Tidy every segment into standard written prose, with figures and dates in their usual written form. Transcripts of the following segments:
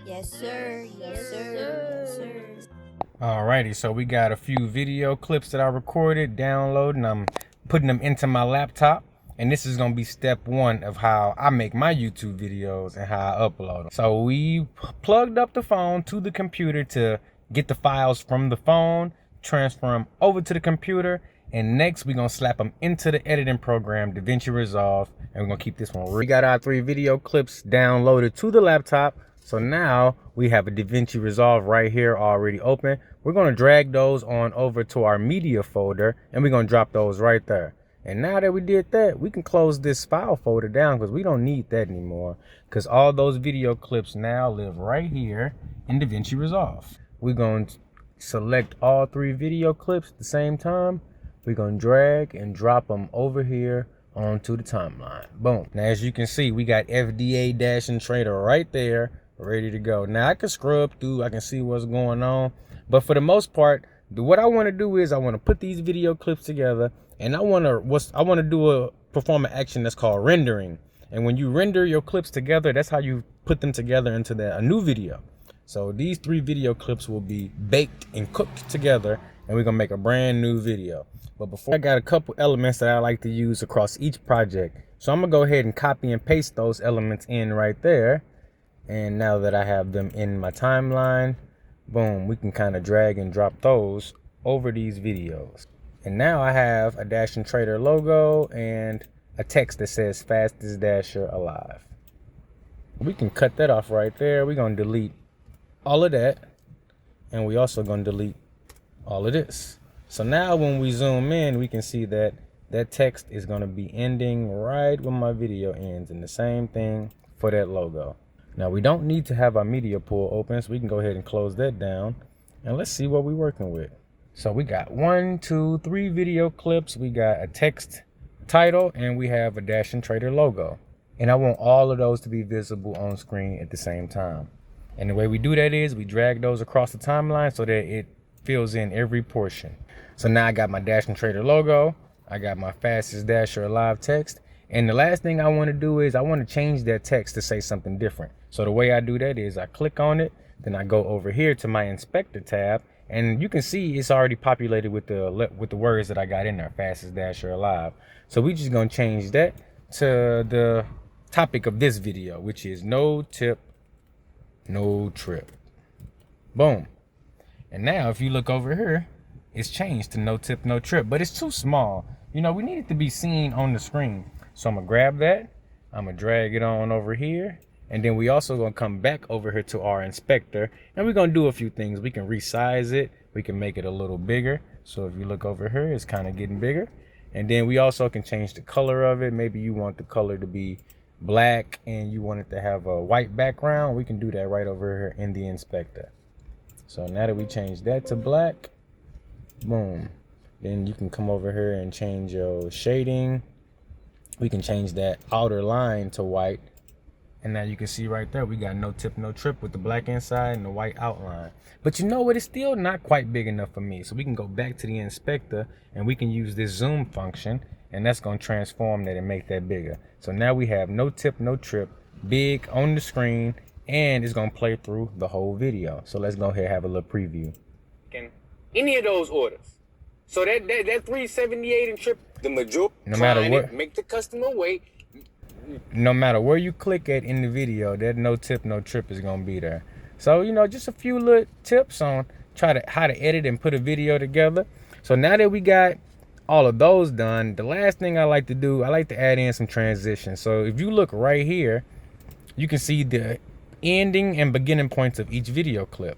Yes, sir. Yes, sir. Yes, sir. Alrighty, so we got a few video clips that I recorded, downloading. I'm putting them into my laptop. And this is gonna be step one of how I make my YouTube videos and how I upload them. So we plugged up the phone to the computer to get the files from the phone, transfer them over to the computer, and next we're gonna slap them into the editing program, DaVinci Resolve, and we're gonna keep this one real. We got our 3 video clips downloaded to the laptop. So now we have a DaVinci Resolve right here already open. We're gonna drag those on over to our media folder and we're gonna drop those right there. And now that we did that, we can close this file folder down because we don't need that anymore, because all those video clips now live right here in DaVinci Resolve. We're going to select all 3 video clips at the same time. We're going to drag and drop them over here onto the timeline. Boom. Now, as you can see, we got FDA Dash and Trader right there, ready to go. Now, I can scrub through, I can see what's going on. But for the most part, what I want to do is I want to put these video clips together, and I want to perform an action that's called rendering. And when you render your clips together, that's how you put them together into a new video. So these 3 video clips will be baked and cooked together, and we're gonna make a brand new video. But before, I got a couple elements that I like to use across each project. So I'm gonna go ahead and copy and paste those elements in right there. And now that I have them in my timeline, boom, we can kind of drag and drop those over these videos. And now I have a Dash and Trader logo and a text that says fastest dasher alive. We can cut that off right there. We're gonna delete all of that, and we also gonna delete all of this. So now when we zoom in, we can see that that text is gonna be ending right when my video ends, and the same thing for that logo. Now we don't need to have our media pool open, so we can go ahead and close that down, and let's see what we're working with. So we got 1, 2, 3 video clips. We got a text title, and we have a Dash and Trader logo. And I want all of those to be visible on screen at the same time. And the way we do that is we drag those across the timeline so that it fills in every portion. So now I got my Dash and Trader logo. I got my fastest dasher alive text. And the last thing I want to do is I want to change that text to say something different. So the way I do that is I click on it, then I go over here to my inspector tab, and you can see it's already populated with the words that I got in there, fastest dasher alive. So we just gonna change that to the topic of this video, which is no tip, no trip. Boom. And now if you look over here, it's changed to no tip, no trip, but it's too small. You know, we need it to be seen on the screen. So I'm gonna grab that, I'm gonna drag it on over here, and then we also gonna come back over here to our inspector, and we're gonna do a few things. We can resize it, we can make it a little bigger. So if you look over here, it's kind of getting bigger. And then we also can change the color of it. Maybe you want the color to be black and you want it to have a white background. We can do that right over here in the inspector. So now that we changed that to black, boom, then you can come over here and change your shading. We can change that outer line to white. And now you can see right there, we got no tip, no trip with the black inside and the white outline. But you know what? It's still not quite big enough for me. So we can go back to the inspector and we can use this zoom function, and that's going to transform that and make that bigger. So now we have no tip, no trip, big on the screen, and it's going to play through the whole video. So let's go ahead and have a little preview. Any of those orders. So that 378 and trip, the majority, no matter what, make the customer wait. No matter where you click at in the video, that no tip, no trip is gonna be there. So, you know, just a few little tips on how to edit and put a video together. So now that we got all of those done, the last thing I like to do, I like to add in some transitions. So if you look right here, you can see the ending and beginning points of each video clip.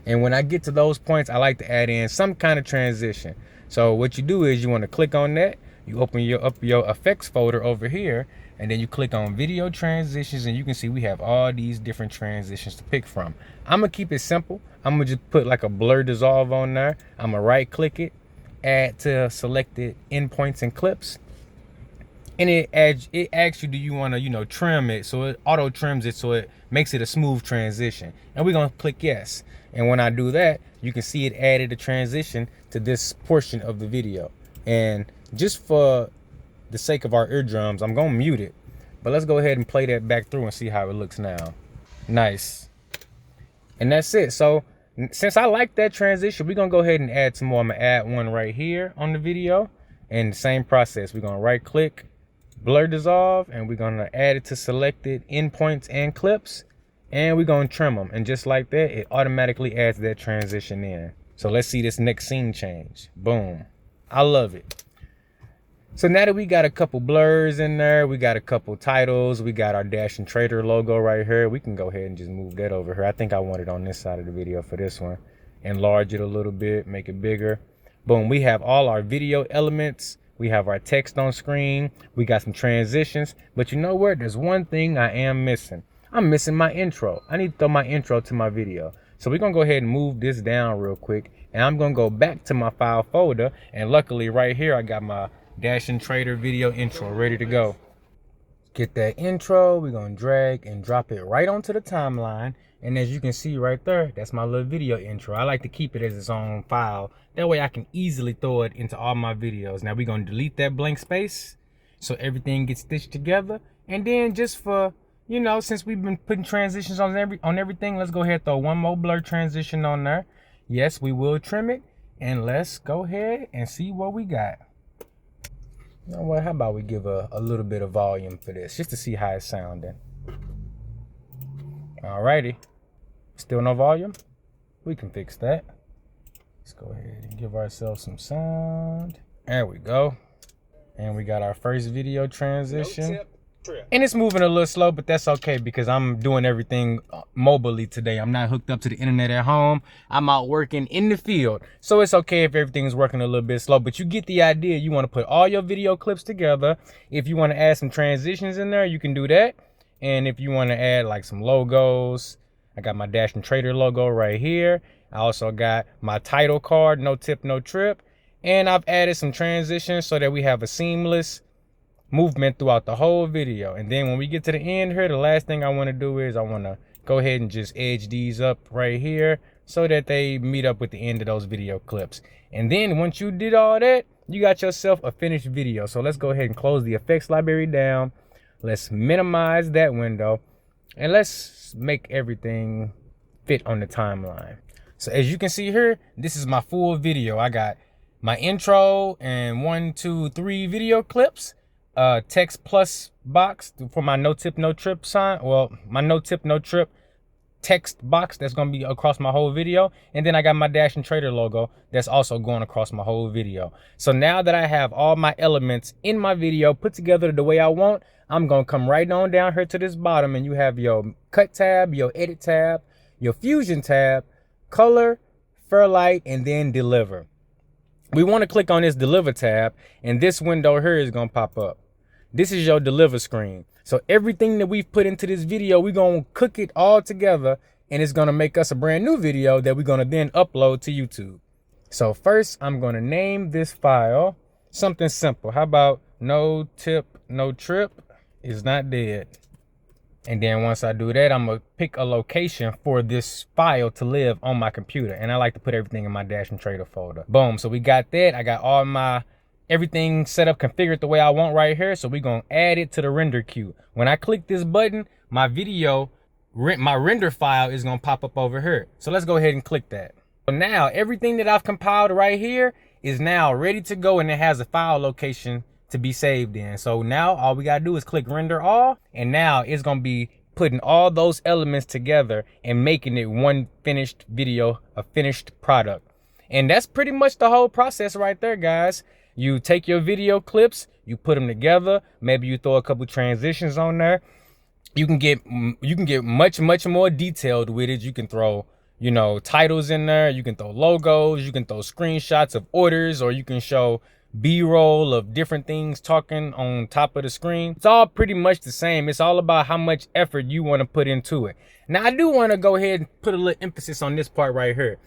And when I get to those points, I like to add in some kind of transition. So what you do is you want to click on that, you open your effects folder over here, and then you click on video transitions, and you can see we have all these different transitions to pick from. I'm gonna keep it simple. I'm gonna just put like a blur dissolve on there. I'm gonna right click it, add to selected endpoints and clips, and it asks you, do you want to, you know, trim it? So it auto trims it so it makes it a smooth transition, and we're gonna click yes. And when I do that, you can see it added a transition to this portion of the video. And just for the sake of our eardrums, I'm gonna mute it, but let's go ahead and play that back through and see how it looks now. Nice. And that's it. So since I like that transition, we're gonna go ahead and add some more. I'm gonna add one right here on the video. And the same process, we're gonna right click, blur dissolve, and we're gonna add it to selected endpoints and clips, and we're gonna trim them. And just like that, it automatically adds that transition in. So let's see this next scene change. Boom. I love it. So now that we got a couple blurs in there, we got a couple titles, we got our Dash and Trader logo right here, we can go ahead and just move that over here. I think I want it on this side of the video for this one. Enlarge it a little bit, make it bigger. Boom, we have all our video elements. We have our text on screen. We got some transitions. But you know what? There's one thing I am missing. I'm missing my intro. I need to throw my intro to my video. So we're going to go ahead and move this down real quick. And I'm going to go back to my file folder. And luckily right here, I got my Dash and Trader video intro ready to go. Get that intro. We're going to drag and drop it right onto the timeline. And as you can see right there, that's my little video intro. I like to keep it as its own file. That way I can easily throw it into all my videos. Now we're going to delete that blank space so everything gets stitched together. And then just for, you know, since we've been putting transitions on everything, let's go ahead and throw one more blur transition on there. Yes, we will trim it. And let's go ahead and see what we got. You know what, how about we give a little bit of volume for this, just to see how it's sounding. Alrighty. Still no volume? We can fix that. Let's go ahead and give ourselves some sound. There we go. And we got our first video transition. And it's moving a little slow, but that's okay because I'm doing everything mobilely today. I'm not hooked up to the internet at home. I'm out working in the field. So it's okay if everything's working a little bit slow, but you get the idea. You want to put all your video clips together. If you want to add some transitions in there, you can do that. And if you want to add like some logos, I got my Dash and Trader logo right here. I also got my title card, no tip, no trip. And I've added some transitions so that we have a seamless movement throughout the whole video. And then when we get to the end here, the last thing I want to do is I want to go ahead and just edge these up right here so that they meet up with the end of those video clips. And then once you did all that, you got yourself a finished video. So let's go ahead and close the effects library down. Let's minimize that window and let's make everything fit on the timeline. So as you can see here, this is my full video. I got my intro and 1, 2, 3 video clips. Text plus box for my no tip no trip sign. Well, my no tip no trip text box that's going to be across my whole video. And then I got my Dash and Trader logo that's also going across my whole video. So now that I have all my elements in my video put together the way I want, I'm going to come right on down here to this bottom and you have your cut tab, your edit tab, your fusion tab, color, Fairlight, and then deliver. We want to click on this deliver tab and this window here is going to pop up. This is your deliver screen. So everything that we've put into this video, we're going to cook it all together and it's going to make us a brand new video that we're going to then upload to YouTube. So first, I'm going to name this file something simple. How about no tip, no trip is not dead? And then once I do that, I'm going to pick a location for this file to live on my computer. And I like to put everything in my Dash and Trader folder. Boom. So we got that. I got all my everything set up, configured the way I want right here. So we're going to add it to the render queue. When I click this button, my video, my render file is going to pop up over here. So let's go ahead and click that. So now everything that I've compiled right here is now ready to go and it has a file location to be saved in. So now all we got to do is click render all. And now it's going to be putting all those elements together and making it one finished video, a finished product. And that's pretty much the whole process right there, guys. You take your video clips, you put them together. Maybe you throw a couple transitions on there. You can get much more detailed with it. You can throw, you know, titles in there. You can throw logos. You can throw screenshots of orders, or you can show B-roll of different things talking on top of the screen. It's all pretty much the same. It's all about how much effort you want to put into it. Now, I do want to go ahead and put a little emphasis on this part right here.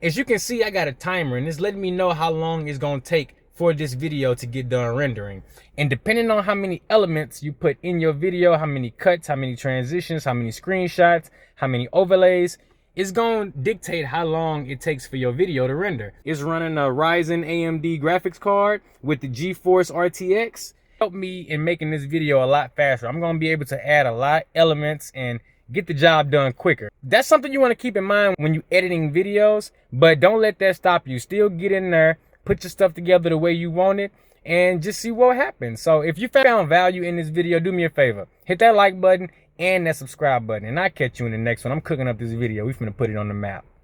As you can see, I got a timer, and it's letting me know how long it's going to take for this video to get done rendering. And depending on how many elements you put in your video, how many cuts, how many transitions, how many screenshots, how many overlays, it's going to dictate how long it takes for your video to render. It's running a Ryzen AMD graphics card with the GeForce RTX. Helped me in making this video a lot faster. I'm going to be able to add a lot of elements and get the job done quicker. That's something you want to keep in mind when you're editing videos, but don't let that stop you. Still get in there, put your stuff together the way you want it, and just see what happens. So if you found value in this video, do me a favor. Hit that like button and that subscribe button, and I'll catch you in the next one. I'm cooking up this video. We finna put it on the map.